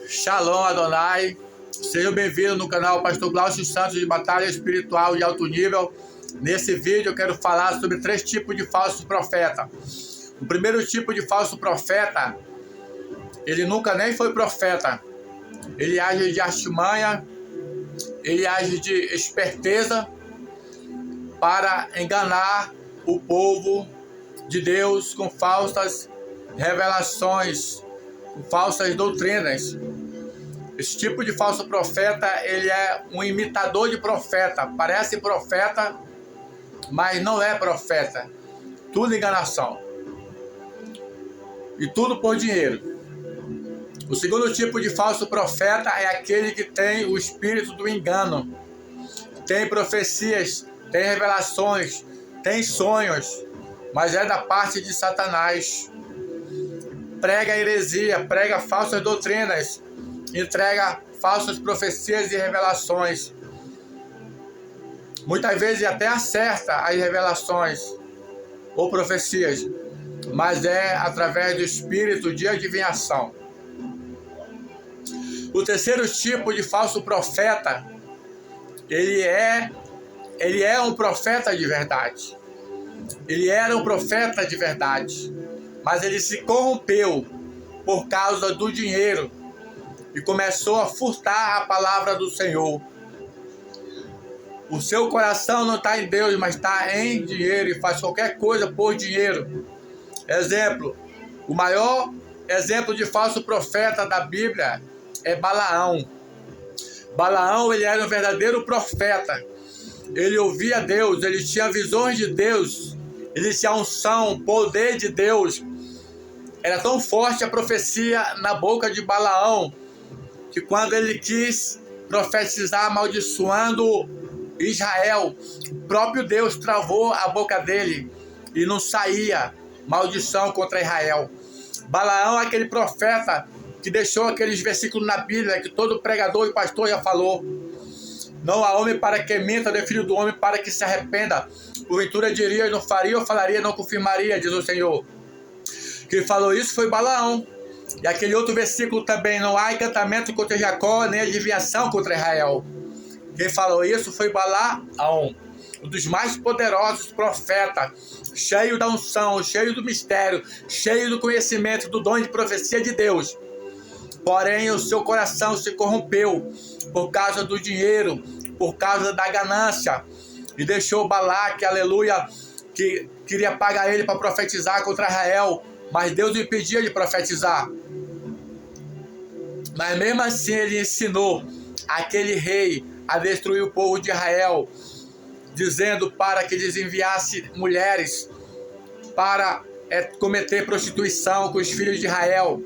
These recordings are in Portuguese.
Shalom Adonai, seja bem-vindo no canal Pastor Glaucio Santos de Batalha Espiritual de Alto Nível. Nesse vídeo eu quero falar sobre 3 tipos de falsos profetas. O primeiro tipo de falso profeta, ele nunca nem foi profeta. Ele age de artimanha, ele age de esperteza para enganar o povo de Deus com falsas revelações, com falsas doutrinas. Esse tipo de falso profeta, ele é um imitador de profeta. Parece profeta, mas não é profeta. Tudo enganação. E tudo por dinheiro. O segundo tipo de falso profeta é aquele que tem o espírito do engano. Tem profecias, tem revelações, tem sonhos, mas é da parte de Satanás. Prega heresia, prega falsas doutrinas, entrega falsas profecias e revelações. Muitas vezes até acerta as revelações ou profecias, mas é através do espírito de adivinhação. O terceiro tipo de falso profeta, ele é um profeta de verdade. Ele era um profeta de verdade, mas ele se corrompeu por causa do dinheiro e começou a furtar a palavra do Senhor. O seu coração não está em Deus, mas está em dinheiro e faz qualquer coisa por dinheiro. Exemplo, o maior exemplo de falso profeta da Bíblia é Balaão. Balaão, ele era um verdadeiro profeta. Ele ouvia Deus, ele tinha visões de Deus, ele tinha unção, poder de Deus. Era tão forte a profecia na boca de Balaão, que quando ele quis profetizar amaldiçoando Israel, o próprio Deus travou a boca dele e não saía maldição contra Israel. Balaão é aquele profeta que deixou aqueles versículos na Bíblia que todo pregador e pastor já falou. Não há homem para que minta, nem filho do homem para que se arrependa. Porventura diria, não faria ou falaria, não confirmaria, diz o Senhor. Quem falou isso foi Balaão. E aquele outro versículo também, não há encantamento contra Jacó, nem adivinhação contra Israel. Quem falou isso foi Balaão, um dos mais poderosos profetas, cheio da unção, cheio do mistério, cheio do conhecimento, do dom de profecia de Deus. Porém, o seu coração se corrompeu por causa do dinheiro, por causa da ganância, e deixou Balaque, aleluia, que queria pagar ele para profetizar contra Israel, mas Deus o impedia de profetizar. Mas mesmo assim ele ensinou aquele rei a destruir o povo de Israel, dizendo para que eles enviassem mulheres para cometer prostituição com os filhos de Israel.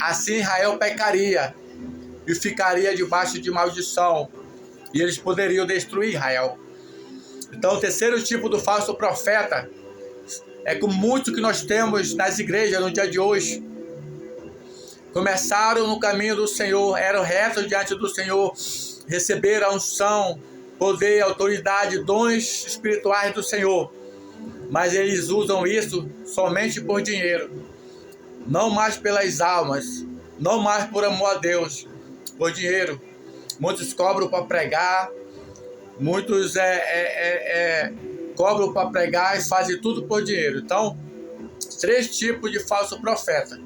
Assim Israel pecaria e ficaria debaixo de maldição, e eles poderiam destruir Israel. Então o terceiro tipo do falso profeta é com muito que nós temos nas igrejas no dia de hoje. Começaram no caminho do Senhor, eram retos diante do Senhor, receberam a unção, poder, autoridade, dons espirituais do Senhor, mas eles usam isso somente por dinheiro, não mais pelas almas, não mais por amor a Deus, por dinheiro. Muitos cobram para pregar, muitos cobram para pregar e fazem tudo por dinheiro. Então, 3 tipos de falso profeta.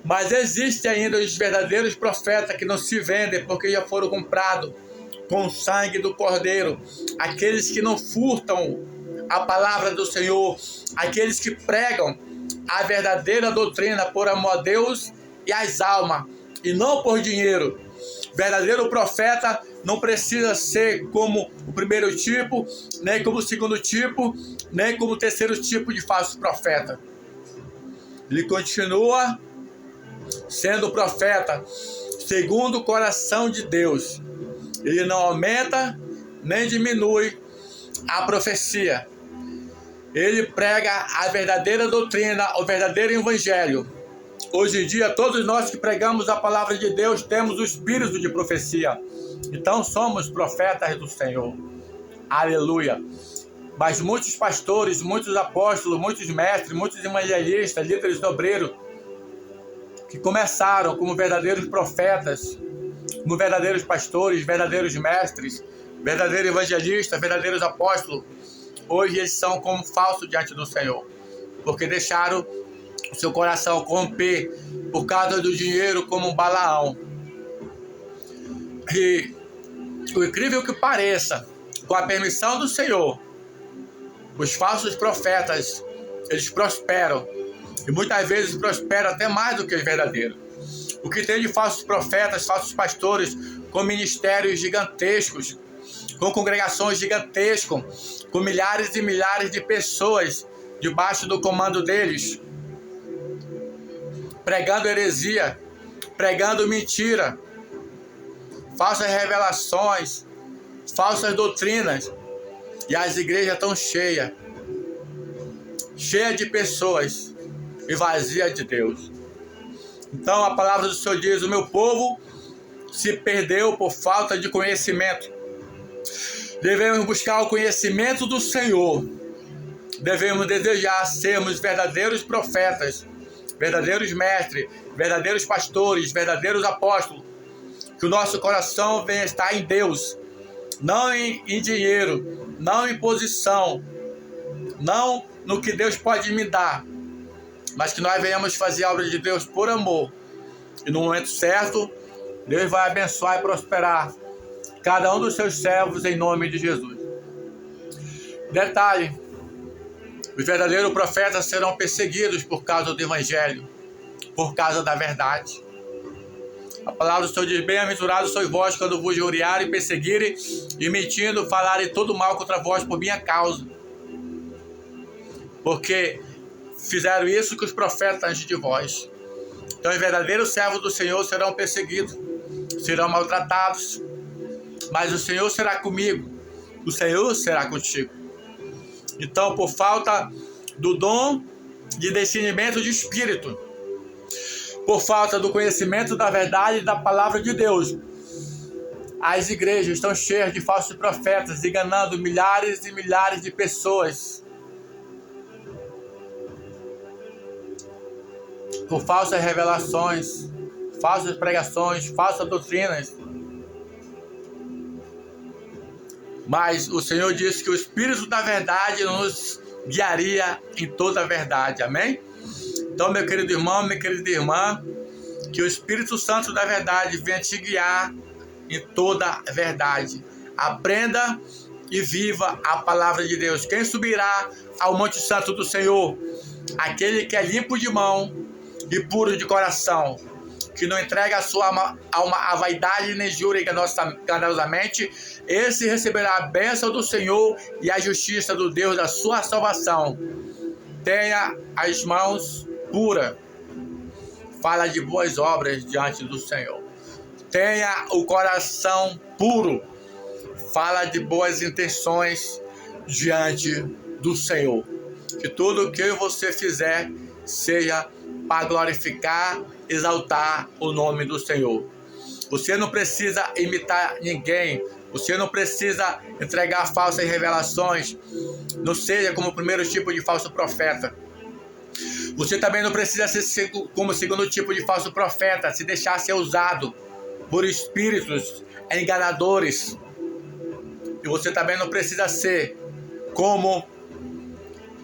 Mas existem ainda os verdadeiros profetas que não se vendem porque já foram comprados com o sangue do Cordeiro. Aqueles que não furtam a palavra do Senhor, aqueles que pregam a verdadeira doutrina por amor a Deus e às almas, e não por dinheiro. Verdadeiro profeta não precisa ser como o primeiro tipo, nem como o segundo tipo, nem como o terceiro tipo de falso profeta. Ele continua sendo profeta segundo o coração de Deus. Ele não aumenta nem diminui a profecia. Ele prega a verdadeira doutrina, o verdadeiro evangelho. Hoje em dia, todos nós que pregamos a palavra de Deus temos o espírito de profecia. Então somos profetas do Senhor. Aleluia. Mas muitos pastores, muitos apóstolos, muitos mestres, muitos evangelistas, líderes de obreiro, que começaram como verdadeiros profetas, como verdadeiros pastores, verdadeiros mestres, verdadeiros evangelistas, verdadeiros apóstolos, hoje eles são como falsos diante do Senhor, porque deixaram o seu coração corromper por causa do dinheiro como um Balaão. E o incrível que pareça, com a permissão do Senhor, os falsos profetas, eles prosperam, e muitas vezes prosperam até mais do que os verdadeiros. O que tem de falsos profetas, falsos pastores, com ministérios gigantescos, com congregações gigantescas, com milhares e milhares de pessoas debaixo do comando deles, pregando heresia, pregando mentira, falsas revelações, falsas doutrinas, e as igrejas estão cheias de pessoas e vazias de Deus. Então a palavra do Senhor diz: o meu povo se perdeu por falta de conhecimento. Devemos buscar o conhecimento do Senhor. Devemos desejar sermos verdadeiros profetas, verdadeiros mestres, verdadeiros pastores, verdadeiros apóstolos. Que o nosso coração venha estar em Deus, não em dinheiro, não em posição, não no que Deus pode me dar, mas que nós venhamos fazer a obra de Deus por amor. E no momento certo, Deus vai abençoar e prosperar cada um dos seus servos em nome de Jesus. Detalhe: os verdadeiros profetas serão perseguidos por causa do Evangelho, por causa da verdade. A palavra do Senhor diz: bem-aventurados sois vós quando vos injuriarem, perseguirem e mentindo falarem todo mal contra vós por minha causa. Porque fizeram isso com os profetas antes de vós. Então os verdadeiros servos do Senhor serão perseguidos, serão maltratados, mas o Senhor será comigo, o Senhor será contigo. Então, por falta do dom de discernimento de espírito, por falta do conhecimento da verdade e da palavra de Deus, as igrejas estão cheias de falsos profetas, enganando milhares e milhares de pessoas, por falsas revelações, falsas pregações, falsas doutrinas. Mas o Senhor disse que o Espírito da verdade nos guiaria em toda a verdade. Amém? Então, meu querido irmão, minha querida irmã, que o Espírito Santo da verdade venha te guiar em toda a verdade. Aprenda e viva a palavra de Deus. Quem subirá ao Monte Santo do Senhor? Aquele que é limpo de mão e puro de coração, que não entrega a sua alma à vaidade nem jura enganosamente, esse receberá a bênção do Senhor e a justiça do Deus da sua salvação. Tenha as mãos puras, fala de boas obras diante do Senhor. Tenha o coração puro, fala de boas intenções diante do Senhor. Que tudo o que você fizer seja para glorificar, exaltar o nome do Senhor. Você não precisa imitar ninguém, você não precisa entregar falsas revelações, não seja como o primeiro tipo de falso profeta. Você também não precisa ser como o segundo tipo de falso profeta, se deixar ser usado por espíritos enganadores. E você também não precisa ser como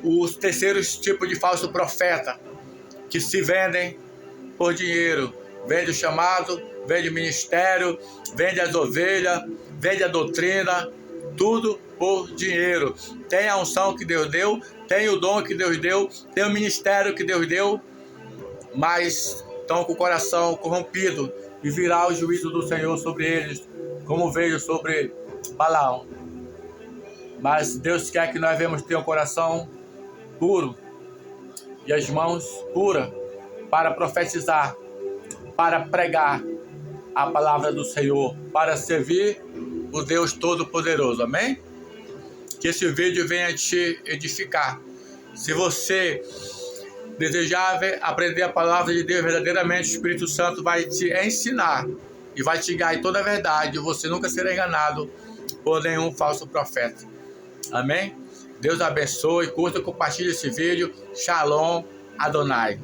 os terceiros tipos de falso profeta, que se vendem por dinheiro. Vende o chamado, vende o ministério, vende as ovelhas, vende a doutrina, tudo por dinheiro. Tem a unção que Deus deu, tem o dom que Deus deu, tem o ministério que Deus deu, mas estão com o coração corrompido, e virá o juízo do Senhor sobre eles, como veio sobre Balaão. Mas Deus quer que nós venhamos ter um coração puro e as mãos puras para profetizar, para pregar a palavra do Senhor, para servir o Deus Todo-Poderoso. Amém? Que esse vídeo venha te edificar. Se você desejar aprender a palavra de Deus verdadeiramente, o Espírito Santo vai te ensinar e vai te guiar em toda a verdade. Você nunca será enganado por nenhum falso profeta. Amém? Deus abençoe, curta e compartilhe esse vídeo. Shalom Adonai.